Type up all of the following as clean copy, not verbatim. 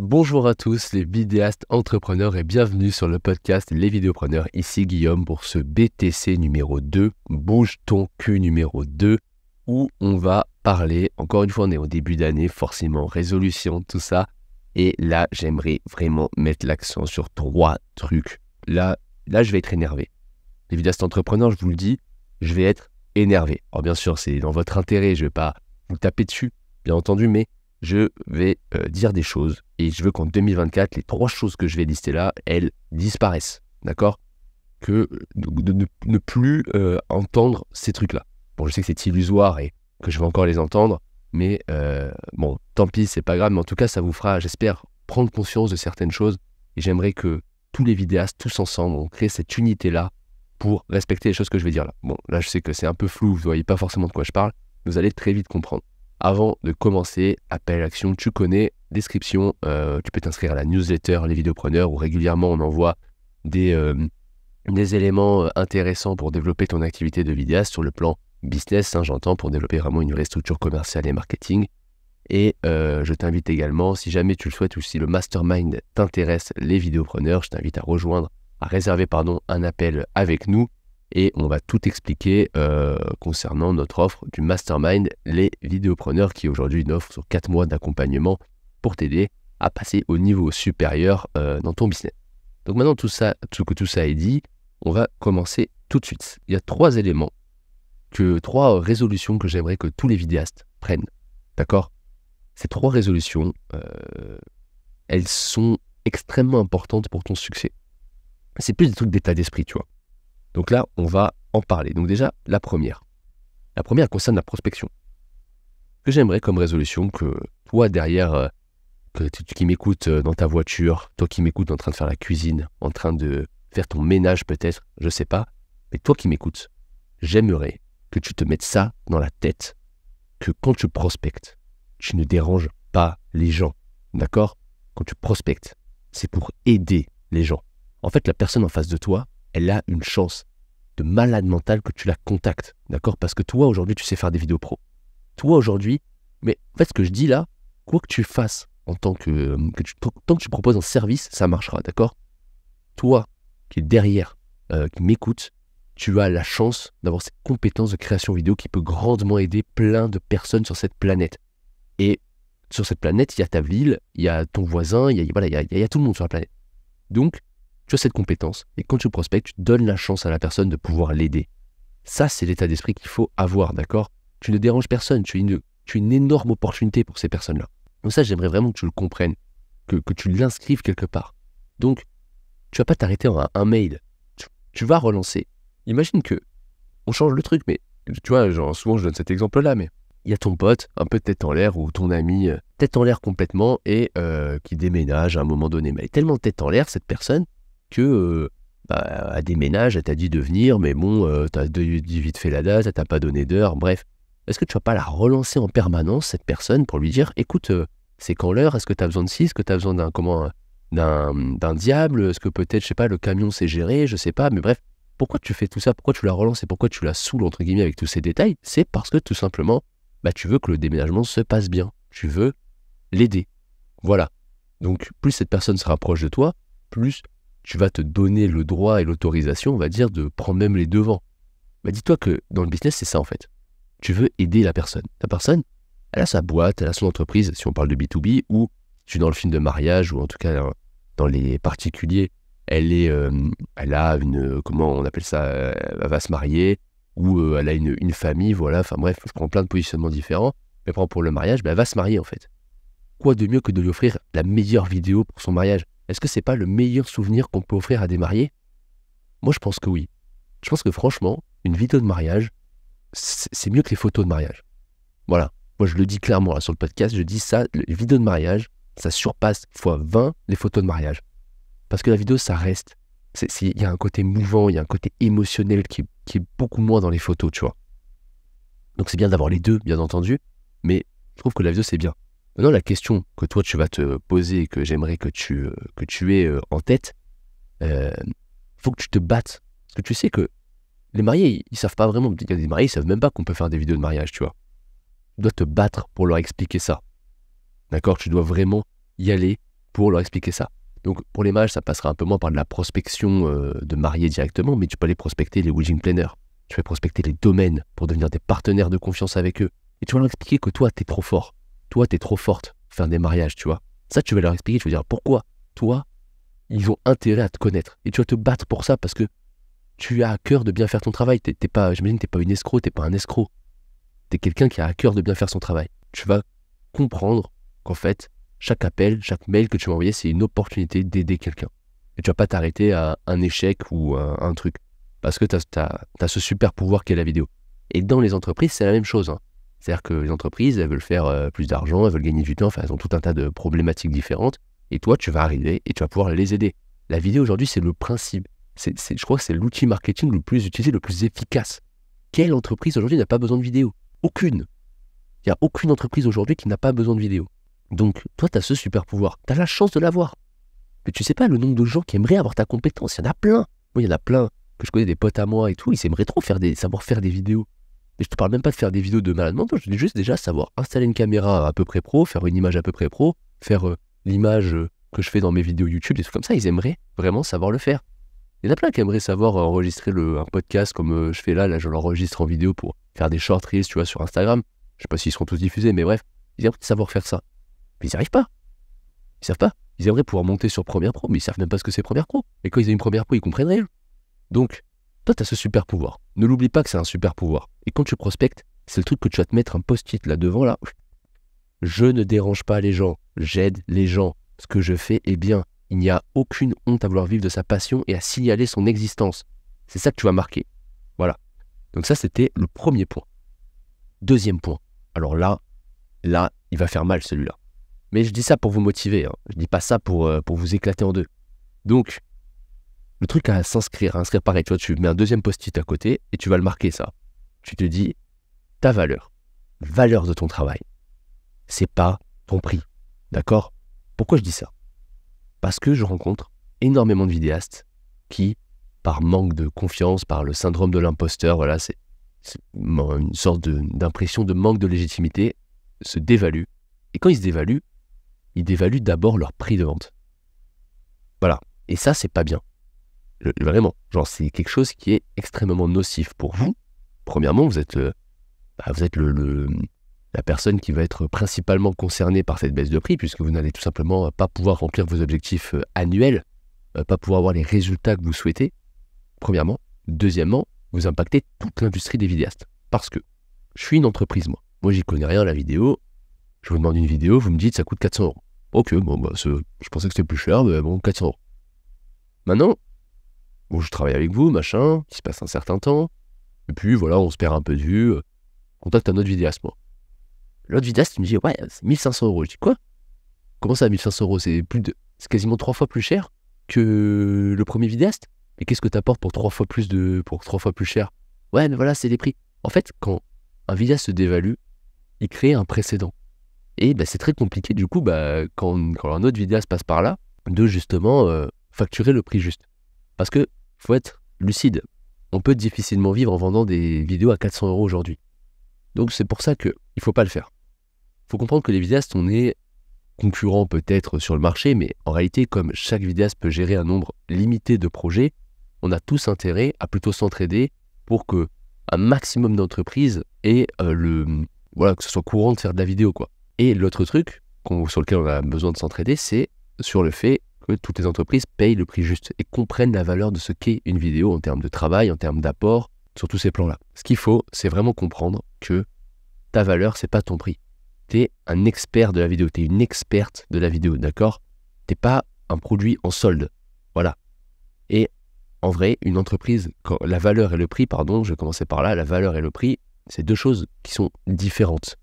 Bonjour à tous les vidéastes entrepreneurs et bienvenue sur le podcast Les Vidéopreneurs. Ici Guillaume pour ce BTC numéro 2, Bouge ton cul numéro 2, où on va parler, encore une fois on est au début d'année, forcément résolution, tout ça. Et là j'aimerais vraiment mettre l'accent sur 3 trucs. Là je vais être énervé. Les vidéastes entrepreneurs, je vous le dis, je vais être énervé. Alors bien sûr c'est dans votre intérêt, je ne vais pas vous taper dessus, bien entendu, mais je vais dire des choses et je veux qu'en 2024, les 3 choses que je vais lister là, elles disparaissent, d'accord ? Que de ne plus entendre ces trucs-là. Bon, je sais que c'est illusoire et que je vais encore les entendre, mais bon, tant pis, c'est pas grave, mais en tout cas, ça vous fera, j'espère, prendre conscience de certaines choses et j'aimerais que tous les vidéastes, tous ensemble, on crée cette unité-là pour respecter les choses que je vais dire là. Bon, là, je sais que c'est un peu flou, vous ne voyez pas forcément de quoi je parle, vous allez très vite comprendre. Avant de commencer, appel à l'action, tu connais, description, tu peux t'inscrire à la newsletter Les Vidéopreneurs où régulièrement on envoie des éléments intéressants pour développer ton activité de vidéaste sur le plan business, hein, j'entends, pour développer vraiment une vraie structure commerciale et marketing. Et je t'invite également, si jamais tu le souhaites ou si le mastermind t'intéresse, Les Vidéopreneurs, je t'invite à réserver un appel avec nous. Et on va tout expliquer concernant notre offre du Mastermind, Les Vidéopreneurs, qui est aujourd'hui une offre sur 4 mois d'accompagnement pour t'aider à passer au niveau supérieur dans ton business. Donc maintenant que tout ça est dit, on va commencer tout de suite. Il y a 3 éléments, 3 résolutions que j'aimerais que tous les vidéastes prennent. D'accord ? Ces 3 résolutions, elles sont extrêmement importantes pour ton succès. C'est plus des trucs d'état d'esprit, tu vois. Donc là, on va en parler. Donc déjà, la première. La première concerne la prospection. Ce que j'aimerais comme résolution, que toi derrière, qui m'écoutes dans ta voiture, toi qui m'écoutes en train de faire la cuisine, en train de faire ton ménage peut-être, je sais pas, mais toi qui m'écoutes, j'aimerais que tu te mettes ça dans la tête, que quand tu prospectes, tu ne déranges pas les gens, d'accord ? Quand tu prospectes, c'est pour aider les gens. En fait, la personne en face de toi, elle a une chance de malade mental que tu la contactes, d'accord ? Parce que toi, aujourd'hui, tu sais faire des vidéos pro. Toi, aujourd'hui, mais en fait, ce que je dis là, quoi que tu fasses en tant tant que tu proposes un service, ça marchera, d'accord ? Toi, qui es derrière, qui m'écoute, tu as la chance d'avoir cette compétence de création vidéo qui peut grandement aider plein de personnes sur cette planète. Et sur cette planète, il y a ta ville, il y a ton voisin, il y a tout le monde sur la planète. Donc, tu as cette compétence, et quand tu prospectes, tu donnes la chance à la personne de pouvoir l'aider. Ça, c'est l'état d'esprit qu'il faut avoir, d'accord ? Tu ne déranges personne, tu es une énorme opportunité pour ces personnes-là. Donc ça, j'aimerais vraiment que tu le comprennes, que tu l'inscrives quelque part. Donc, tu vas pas t'arrêter en un mail, tu vas relancer. Imagine que, on change le truc, mais tu vois, genre, souvent je donne cet exemple-là, mais il y a ton pote, un peu tête en l'air, ou ton ami, tête en l'air complètement, et qui déménage à un moment donné. Mais elle est tellement tête en l'air, cette personne, que elle déménage, elle t'a dit de venir, mais bon, t'as dit vite fait la date, elle t'a pas donné d'heure, bref. Est-ce que tu vas pas la relancer en permanence, cette personne, pour lui dire, écoute, c'est quand l'heure, est-ce que tu as besoin de ci, est-ce que tu as besoin d'un diable, est-ce que peut-être, je sais pas, le camion s'est géré, je sais pas, mais bref, pourquoi tu fais tout ça, pourquoi tu la relances et pourquoi tu la saoules, entre guillemets, avec tous ces détails ? C'est parce que, tout simplement, tu veux que le déménagement se passe bien, tu veux l'aider, voilà. Donc, plus cette personne se rapproche de toi, plus tu vas te donner le droit et l'autorisation, on va dire, de prendre même les devants. Dis-toi que dans le business, c'est ça en fait. Tu veux aider la personne. La personne, elle a sa boîte, elle a son entreprise, si on parle de B2B, ou si tu es dans le film de mariage, ou en tout cas dans les particuliers, elle a une, comment on appelle ça, elle va se marier, ou elle a une famille, voilà, enfin bref, je prends plein de positionnements différents, mais pour le mariage, elle va se marier en fait. Quoi de mieux que de lui offrir la meilleure vidéo pour son mariage ? Est-ce que c'est pas le meilleur souvenir qu'on peut offrir à des mariés ? Moi, je pense que oui. Je pense que franchement, une vidéo de mariage, c'est mieux que les photos de mariage. Voilà. Moi, je le dis clairement là, sur le podcast, je dis ça, les vidéos de mariage, ça surpasse fois 20 les photos de mariage. Parce que la vidéo, ça reste. Il y a un côté mouvant, il y a un côté émotionnel qui est beaucoup moins dans les photos, tu vois. Donc, c'est bien d'avoir les deux, bien entendu, mais je trouve que la vidéo, c'est bien. Maintenant, la question que toi, tu vas te poser et que j'aimerais que tu aies en tête, faut que tu te battes. Parce que tu sais que les mariés, ils savent pas vraiment. Il y a des mariés, ils savent même pas qu'on peut faire des vidéos de mariage, tu vois. Tu dois te battre pour leur expliquer ça. D'accord ? Tu dois vraiment y aller pour leur expliquer ça. Donc pour les mariages, ça passera un peu moins par de la prospection de mariés directement, mais tu peux aller prospecter les wedding planners. Tu peux prospecter les domaines pour devenir des partenaires de confiance avec eux. Et tu vas leur expliquer que toi, t'es trop fort. Toi, t'es trop forte pour faire des mariages, tu vois. Ça, tu vas leur expliquer, tu vas dire pourquoi toi, ils ont intérêt à te connaître. Et tu vas te battre pour ça parce que tu as à cœur de bien faire ton travail. J'imagine que t'es pas une escroc, t'es pas un escroc. T'es quelqu'un qui a à cœur de bien faire son travail. Tu vas comprendre qu'en fait, chaque appel, chaque mail que tu vas envoyer, c'est une opportunité d'aider quelqu'un. Et tu vas pas t'arrêter à un échec ou à un truc. Parce que t'as ce super pouvoir qu'est la vidéo. Et dans les entreprises, c'est la même chose. C'est-à-dire que les entreprises, elles veulent faire plus d'argent, elles veulent gagner du temps, enfin, elles ont tout un tas de problématiques différentes. Et toi, tu vas arriver et tu vas pouvoir les aider. La vidéo, aujourd'hui, c'est le principe. Je crois que c'est l'outil marketing le plus utilisé, le plus efficace. Quelle entreprise aujourd'hui n'a pas besoin de vidéo? Aucune. Il n'y a aucune entreprise aujourd'hui qui n'a pas besoin de vidéo. Donc, toi, tu as ce super pouvoir. Tu as la chance de l'avoir. Mais tu sais pas le nombre de gens qui aimeraient avoir ta compétence. Il y en a plein. Moi, il y en a plein que je connais, des potes à moi et tout. Ils aimeraient trop savoir faire des vidéos. Mais je te parle même pas de faire des vidéos de malade mental. Je dis juste déjà savoir installer une caméra à peu près pro, faire une image à peu près pro, faire l'image que je fais dans mes vidéos YouTube, des trucs comme ça. Ils aimeraient vraiment savoir le faire. Il y en a plein qui aimeraient savoir enregistrer un podcast comme je fais là. Je l'enregistre en vidéo pour faire des short reels, tu vois, sur Instagram. Je sais pas s'ils seront tous diffusés, mais bref. Ils aimeraient savoir faire ça. Mais ils n'y arrivent pas. Ils savent pas. Ils aimeraient pouvoir monter sur Premiere Pro, mais ils savent même pas ce que c'est Premiere Pro. Et quand ils ont une Premiere Pro, ils comprennent rien. Donc, toi, tu as ce super pouvoir. Ne l'oublie pas que c'est un super pouvoir. Et quand tu prospectes, c'est le truc que tu vas te mettre un post-it là devant, là. Je ne dérange pas les gens. J'aide les gens. Ce que je fais est bien. Il n'y a aucune honte à vouloir vivre de sa passion et à signaler son existence. C'est ça que tu vas marquer. Voilà. Donc ça, c'était le premier point. Deuxième point. Alors là, il va faire mal celui-là. Mais je dis ça pour vous motiver. Je dis pas ça pour vous éclater en deux. Donc, le truc à inscrire pareil. Tu vois, tu mets un deuxième post-it à côté et tu vas le marquer ça. Tu te dis, ta valeur de ton travail, c'est pas ton prix. D'accord? Pourquoi je dis ça? Parce que je rencontre énormément de vidéastes qui, par manque de confiance, par le syndrome de l'imposteur, voilà, c'est une sorte d'impression de manque de légitimité, se dévaluent. Et quand ils dévaluent d'abord leur prix de vente. Voilà. Et ça, c'est pas bien. Vraiment. Genre, c'est quelque chose qui est extrêmement nocif pour vous. Premièrement, vous êtes la personne qui va être principalement concernée par cette baisse de prix, puisque vous n'allez tout simplement pas pouvoir remplir vos objectifs annuels, pas pouvoir avoir les résultats que vous souhaitez, premièrement. Deuxièmement, vous impactez toute l'industrie des vidéastes. Parce que je suis une entreprise, moi. Moi, j'y connais rien à la vidéo. Je vous demande une vidéo, vous me dites ça coûte 400 €. Ok, bon, je pensais que c'était plus cher, mais bon, 400 €. Maintenant, bon, je travaille avec vous, machin, il se passe un certain temps, et puis voilà, on se perd un peu de vue, contacte un autre vidéaste, moi. L'autre vidéaste, il me dit, ouais, c'est 1500 €. Je dis, quoi? Comment ça, 1500 €? C'est quasiment 3 fois plus cher que le premier vidéaste? Mais qu'est-ce que t'apportes pour 3 fois plus cher? Ouais, mais voilà, c'est les prix. En fait, quand un vidéaste se dévalue, il crée un précédent. Et c'est très compliqué, du coup, quand un autre vidéaste passe par là, de justement facturer le prix juste. Parce que faut être lucide. On peut difficilement vivre en vendant des vidéos à 400 € aujourd'hui. Donc c'est pour ça qu'il ne faut pas le faire. Il faut comprendre que les vidéastes, on est concurrents peut-être sur le marché, mais en réalité, comme chaque vidéaste peut gérer un nombre limité de projets, on a tous intérêt à plutôt s'entraider pour que un maximum d'entreprises ait que ce soit courant de faire de la vidéo, quoi. Et l'autre truc sur lequel on a besoin de s'entraider, c'est sur le fait que toutes les entreprises payent le prix juste et comprennent la valeur de ce qu'est une vidéo en termes de travail, en termes d'apport, sur tous ces plans-là. Ce qu'il faut, c'est vraiment comprendre que ta valeur, c'est pas ton prix. T'es un expert de la vidéo, t'es une experte de la vidéo, d'accord? T'es pas un produit en solde, voilà. Et en vrai, une entreprise, la valeur et le prix, je vais commencer par là, la valeur et le prix, c'est deux choses qui sont différentes.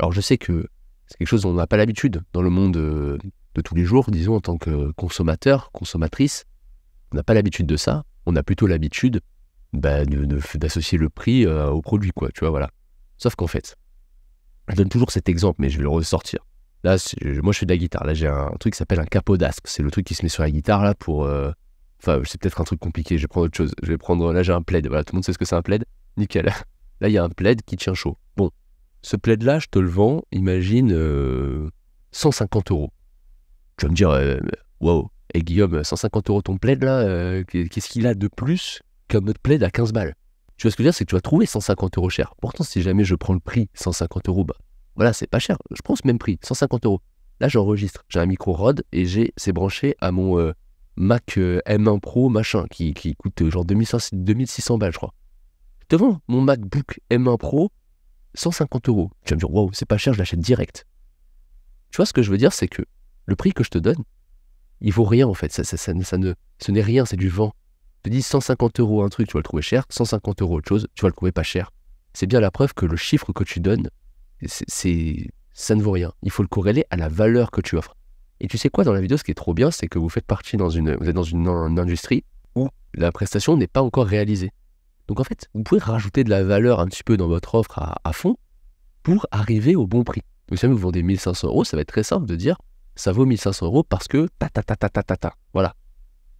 Alors je sais que c'est quelque chose dont on n'a pas l'habitude dans le monde de tous les jours, disons en tant que consommateur, consommatrice. On n'a pas l'habitude de ça, on a plutôt l'habitude d'associer le prix au produit, quoi, tu vois, voilà. Sauf qu'en fait, je donne toujours cet exemple, mais je vais le ressortir. Là, moi je fais de la guitare, là j'ai un truc qui s'appelle un capodasque, c'est le truc qui se met sur la guitare là pour... c'est peut-être un truc compliqué, je vais prendre autre chose. Là j'ai un plaid, voilà, tout le monde sait ce que c'est un plaid, nickel. Là il y a un plaid qui tient chaud. Bon, ce plaid là je te le vends, imagine 150 €. Tu vas me dire, wow, et Guillaume, 150 € ton plaid là, qu'est-ce qu'il a de plus qu'un autre plaid à 15 balles? Tu vois ce que je veux dire, c'est que tu vas trouver 150 € cher. Pourtant, si jamais je prends le prix 150 €, bah voilà, c'est pas cher. Je prends ce même prix, 150 €. Là, j'enregistre. J'ai un micro Rode et c'est branché à mon Mac M1 Pro machin qui coûte genre 2600 balles, je crois. Je te vends mon MacBook M1 Pro 150 €. Tu vas me dire, wow, c'est pas cher, je l'achète direct. Tu vois ce que je veux dire, c'est que le prix que je te donne, il vaut rien en fait. Ce n'est rien, c'est du vent. Je te dis 150 € un truc, tu vas le trouver cher. 150 € autre chose, tu vas le trouver pas cher. C'est bien la preuve que le chiffre que tu donnes, ça ne vaut rien. Il faut le corréler à la valeur que tu offres. Et tu sais quoi, dans la vidéo, ce qui est trop bien, c'est que vous êtes dans une industrie où la prestation n'est pas encore réalisée. Donc en fait, vous pouvez rajouter de la valeur un petit peu dans votre offre à fond pour arriver au bon prix. Donc si vous vendez 1500 €, ça va être très simple de dire ça vaut 1500 € parce que voilà.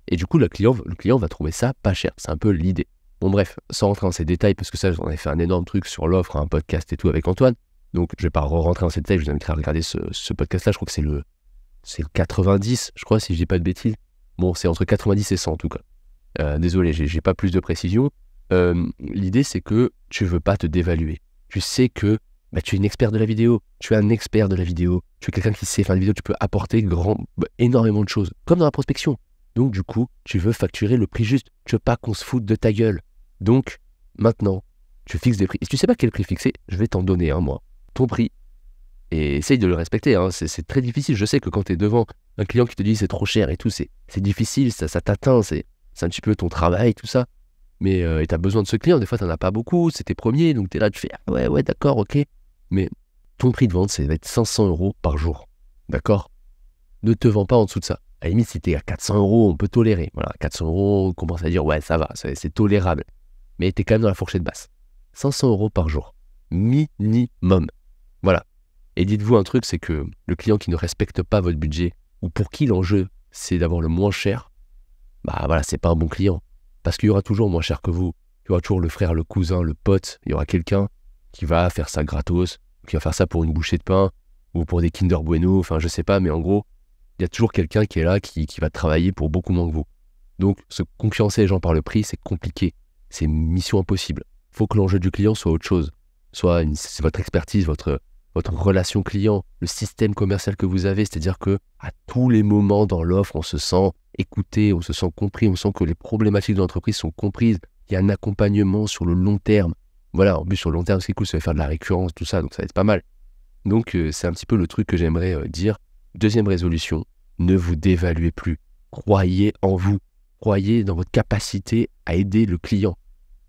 Et du coup, le client va trouver ça pas cher. C'est un peu l'idée. Bon bref, sans rentrer dans ces détails, parce que ça, j'en ai fait un énorme truc sur l'offre, un podcast et tout avec Antoine. Donc je vais pas rentrer dans ces détails, je vous inviterai à regarder ce podcast-là. Je crois que c'est le 90, je crois, si je dis pas de bêtises. Bon, c'est entre 90 et 100 en tout cas. Désolé, j'ai pas plus de précision. L'idée, c'est que tu veux pas te dévaluer. Tu sais que tu es une expert de la vidéo, tu es un expert de la vidéo, tu es quelqu'un qui sait faire des vidéos, tu peux apporter énormément de choses, comme dans la prospection. Donc du coup, tu veux facturer le prix juste, tu veux pas qu'on se foute de ta gueule. Donc, maintenant, tu fixes des prix. Et si tu sais pas quel prix fixer, je vais t'en donner un, moi. Ton prix. Et essaye de le respecter, hein. C'est très difficile. Je sais que quand tu es devant un client qui te dit c'est trop cher et tout, c'est difficile, ça t'atteint, c'est un petit peu ton travail, tout ça. Mais et tu as besoin de ce client, des fois tu n'en as pas beaucoup, c'est tes premiers, donc tu es là, tu fais ah ouais, d'accord, ok. Mais ton prix de vente, ça va être 500 € par jour. D'accord? Ne te vends pas en dessous de ça. À la limite, si tu es à 400 €, on peut tolérer. Voilà, 400 €, on commence à dire ouais, ça va, c'est tolérable. Mais tu es quand même dans la fourchette basse. 500 € par jour. Minimum. Voilà. Et dites-vous un truc, c'est que le client qui ne respecte pas votre budget, ou pour qui l'enjeu, c'est d'avoir le moins cher, bah voilà, c'est pas un bon client. Parce qu'il y aura toujours moins cher que vous. Il y aura toujours le frère, le cousin, le pote. Il y aura quelqu'un qui va faire ça gratos, qui va faire ça pour une bouchée de pain, ou pour des Kinder Bueno, enfin je sais pas, mais en gros, il y a toujours quelqu'un qui est là, qui va travailler pour beaucoup moins que vous. Donc, se concurrencer les gens par le prix, c'est compliqué. C'est une mission impossible. Il faut que l'enjeu du client soit autre chose. C'est votre expertise, votre relation client, le système commercial que vous avez, c'est-à-dire que à tous les moments dans l'offre, on se sent écouté, on se sent compris, on sent que les problématiques de l'entreprise sont comprises, il y a un accompagnement sur le long terme. Voilà, en plus sur le long terme, ce qui est cool, ça va faire de la récurrence, tout ça, donc ça va être pas mal. Donc c'est un petit peu le truc que j'aimerais dire. Deuxième résolution, ne vous dévaluez plus. Croyez en vous, croyez dans votre capacité à aider le client.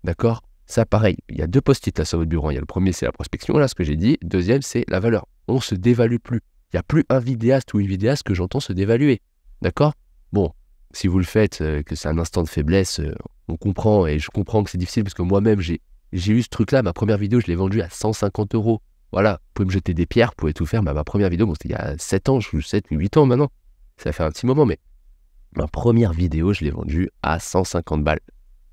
D'accord ? Ça, pareil, il y a 2 post-it là sur votre bureau. Il y a le premier, c'est la prospection, là, ce que j'ai dit. Deuxième, c'est la valeur. On ne se dévalue plus. Il n'y a plus un vidéaste ou une vidéaste que j'entends se dévaluer. D'accord ? Bon, si vous le faites, que c'est un instant de faiblesse, on comprend, et je comprends que c'est difficile, parce que moi-même, j'ai eu ce truc-là. Ma première vidéo, je l'ai vendue à 150 €. Voilà, vous pouvez me jeter des pierres, vous pouvez tout faire. Ma première vidéo, bon, c'était il y a 7 ans, 7 ou 8 ans maintenant. Ça fait un petit moment, mais ma première vidéo, je l'ai vendue à 150 balles.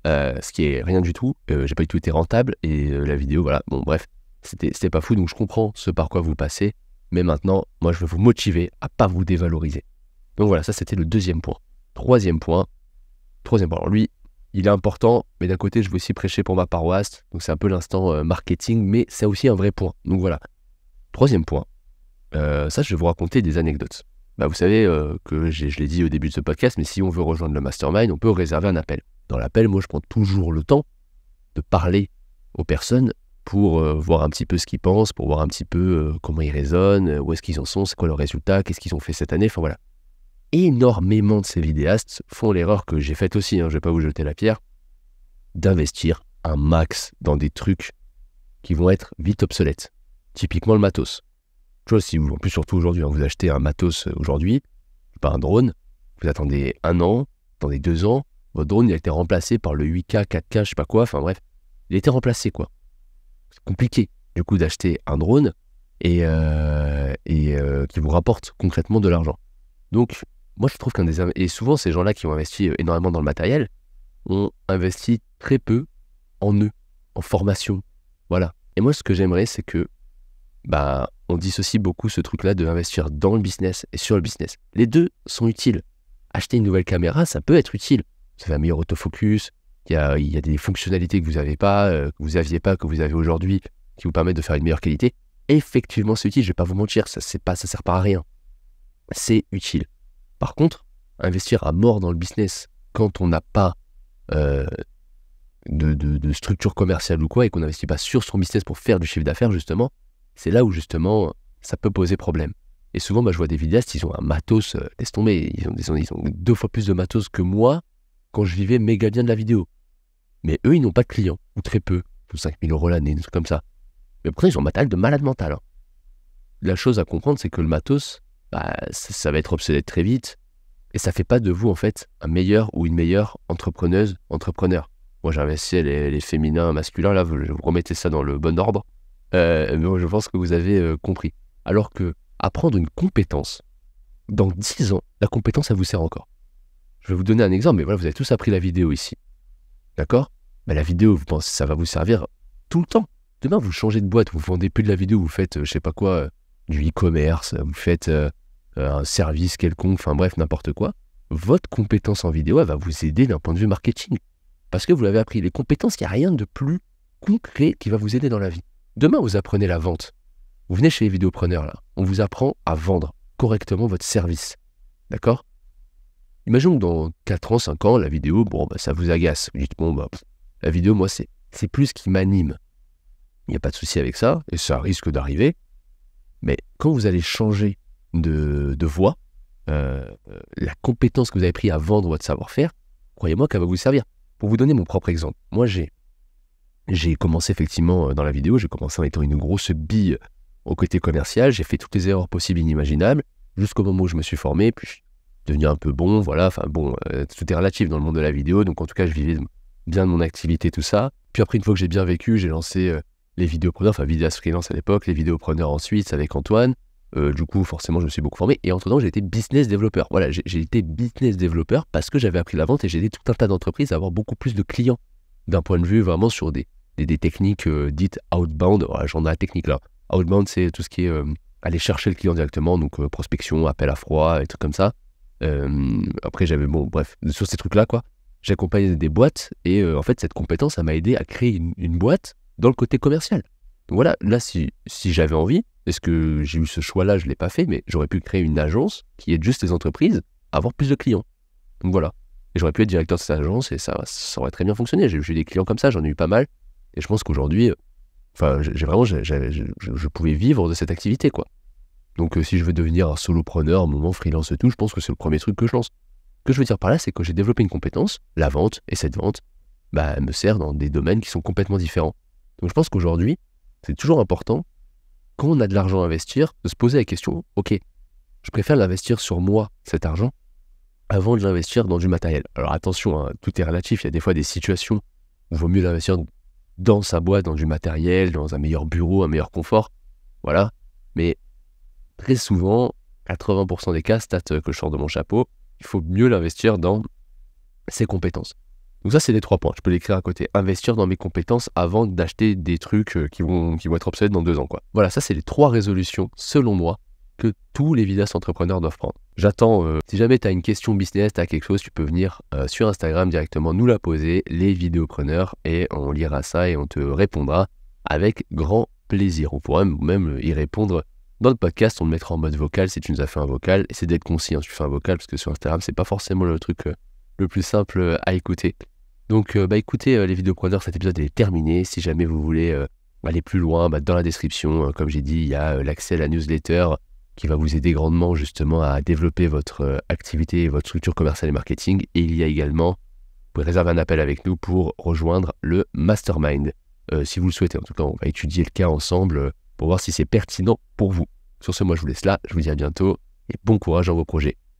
Ce qui est rien du tout, j'ai pas du tout été rentable, et la vidéo, voilà, bon bref, c'était pas fou, donc je comprends ce par quoi vous passez, mais maintenant, moi je veux vous motiver à pas vous dévaloriser. Donc voilà, ça c'était le deuxième point. Troisième point, alors lui, il est important, mais d'un côté je veux aussi prêcher pour ma paroisse, donc c'est un peu l'instant marketing, mais c'est aussi un vrai point, donc voilà. Troisième point, ça je vais vous raconter des anecdotes. Bah, vous savez que je l'ai dit au début de ce podcast, mais si on veut rejoindre le mastermind, on peut réserver un appel. Dans l'appel, moi, je prends toujours le temps de parler aux personnes pour voir un petit peu ce qu'ils pensent, pour voir un petit peu comment ils raisonnent, où est-ce qu'ils en sont, c'est quoi leurs résultats, qu'est-ce qu'ils ont fait cette année, enfin voilà. Énormément de ces vidéastes font l'erreur que j'ai faite aussi, je ne vais pas vous jeter la pierre, d'investir un max dans des trucs qui vont être vite obsolètes. Typiquement le matos. Tu vois, si vous, en plus surtout aujourd'hui, vous achetez un matos aujourd'hui, pas un drone, vous attendez 1 an, attendez 2 ans, votre drone il a été remplacé par le 8K, 4K, je sais pas quoi, enfin bref, il a été remplacé quoi. C'est compliqué du coup d'acheter un drone et qui vous rapporte concrètement de l'argent. Donc moi je trouve et souvent ces gens-là qui ont investi énormément dans le matériel ont investi très peu en eux, en formation, voilà. Et moi ce que j'aimerais c'est que on dissocie beaucoup ce truc-là de investir dans le business et sur le business. Les deux sont utiles. Acheter une nouvelle caméra, ça peut être utile. Vous avez un meilleur autofocus, il y a des fonctionnalités que vous n'aviez pas, que vous avez aujourd'hui, qui vous permettent de faire une meilleure qualité. Effectivement, c'est utile, je ne vais pas vous mentir, ça ne sert pas à rien. C'est utile. Par contre, investir à mort dans le business quand on n'a pas de structure commerciale ou quoi, et qu'on n'investit pas sur son business pour faire du chiffre d'affaires, justement, c'est là où, justement, ça peut poser problème. Et souvent, je vois des vidéastes, ils ont un matos, laisse tomber, ils ont 2 fois plus de matos que moi quand je vivais méga bien de la vidéo. Mais eux, ils n'ont pas de clients, ou très peu, ou 5 000 € l'année, des trucs comme ça. Mais pourtant, ils ont un matériel de malade mental. La chose à comprendre, c'est que le matos, ça va être obsolète très vite, et ça fait pas de vous, en fait, un meilleur ou une meilleure entrepreneur. Moi, j'investis les féminins, masculins, là, vous remettez ça dans le bon ordre. Mais moi, je pense que vous avez compris. Alors que apprendre une compétence, dans 10 ans, la compétence, ça vous sert encore. Je vais vous donner un exemple, mais voilà, vous avez tous appris la vidéo ici. D'accord ? La vidéo, vous pensez, ça va vous servir tout le temps. Demain, vous changez de boîte, vous vendez plus de la vidéo, vous faites, je sais pas quoi, du e-commerce, vous faites un service quelconque, enfin bref, n'importe quoi. Votre compétence en vidéo, elle va vous aider d'un point de vue marketing. Parce que vous l'avez appris. Les compétences, il n'y a rien de plus concret qui va vous aider dans la vie. Demain, vous apprenez la vente. Vous venez chez les vidéopreneurs, là. On vous apprend à vendre correctement votre service. D'accord ? Imaginons que dans 4 ans, 5 ans, la vidéo, ça vous agace. Vous dites, la vidéo, moi, c'est plus ce qui m'anime. Il n'y a pas de souci avec ça, et ça risque d'arriver. Mais quand vous allez changer de voie, la compétence que vous avez pris à vendre votre savoir-faire, croyez-moi qu'elle va vous servir. Pour vous donner mon propre exemple, moi, j'ai commencé effectivement dans la vidéo, j'ai commencé en étant une grosse bille au côté commercial, j'ai fait toutes les erreurs possibles et inimaginables, jusqu'au moment où je me suis formé, puis je suis devenu un peu bon, voilà, tout est relatif dans le monde de la vidéo, donc en tout cas, je vivais bien de mon activité, tout ça. Puis après, une fois que j'ai bien vécu, j'ai lancé les vidéopreneurs, vidéastes freelance à l'époque, les vidéopreneurs ensuite avec Antoine. Du coup, forcément, je me suis beaucoup formé. Et entre-temps, j'ai été business développeur. Voilà, j'ai été business développeur parce que j'avais appris la vente et j'ai aidé tout un tas d'entreprises à avoir beaucoup plus de clients d'un point de vue vraiment sur des techniques dites outbound. Voilà, j'en ai la technique là. Outbound, c'est tout ce qui est aller chercher le client directement, donc prospection, appel à froid, et trucs comme ça. Après, j'avais, sur ces trucs-là, quoi, j'accompagnais des boîtes et en fait, cette compétence, ça m'a aidé à créer une boîte dans le côté commercial. Donc voilà, là, si j'avais envie, est-ce que j'ai eu ce choix-là, je ne l'ai pas fait, mais j'aurais pu créer une agence qui aide juste les entreprises à avoir plus de clients. Donc voilà. Et j'aurais pu être directeur de cette agence et ça aurait très bien fonctionné. J'ai eu des clients comme ça, j'en ai eu pas mal. Et je pense qu'aujourd'hui, je pouvais vivre de cette activité, quoi. Donc si je veux devenir un solopreneur, un moment freelance et tout, je pense que c'est le premier truc que je lance. Ce que je veux dire par là, c'est que j'ai développé une compétence, la vente, et cette vente, elle me sert dans des domaines qui sont complètement différents. Donc je pense qu'aujourd'hui, c'est toujours important, quand on a de l'argent à investir, de se poser la question, ok, je préfère l'investir sur moi, cet argent, avant de l'investir dans du matériel. Alors attention, tout est relatif, il y a des fois des situations où il vaut mieux l'investir dans sa boîte, dans du matériel, dans un meilleur bureau, un meilleur confort, voilà. Mais très souvent, 80% des cas, stats que je sors de mon chapeau, il faut mieux l'investir dans ses compétences. Donc ça, c'est les 3 points. Je peux l'écrire à côté. Investir dans mes compétences avant d'acheter des trucs qui vont être obsolètes dans 2 ans, quoi. Voilà, ça, c'est les 3 résolutions, selon moi, que tous les vidéastes entrepreneurs doivent prendre. J'attends, si jamais tu as une question business, tu as quelque chose, tu peux venir sur Instagram directement nous la poser, les vidéopreneurs, et on lira ça et on te répondra avec grand plaisir. On pourra même y répondre dans le podcast, on le mettra en mode vocal si tu nous as fait un vocal. Essaie d'être concis, tu fais un vocal, parce que sur Instagram, c'est pas forcément le truc le plus simple à écouter. Donc écoutez, les vidéopreneurs, cet épisode est terminé. Si jamais vous voulez aller plus loin, dans la description, comme j'ai dit, il y a l'accès à la newsletter qui va vous aider grandement justement à développer votre activité, votre structure commerciale et marketing. Et il y a également, vous pouvez réserver un appel avec nous pour rejoindre le mastermind. Si vous le souhaitez, en tout cas, on va étudier le cas ensemble pour voir si c'est pertinent pour vous. Sur ce, moi je vous laisse là, je vous dis à bientôt et bon courage dans vos projets.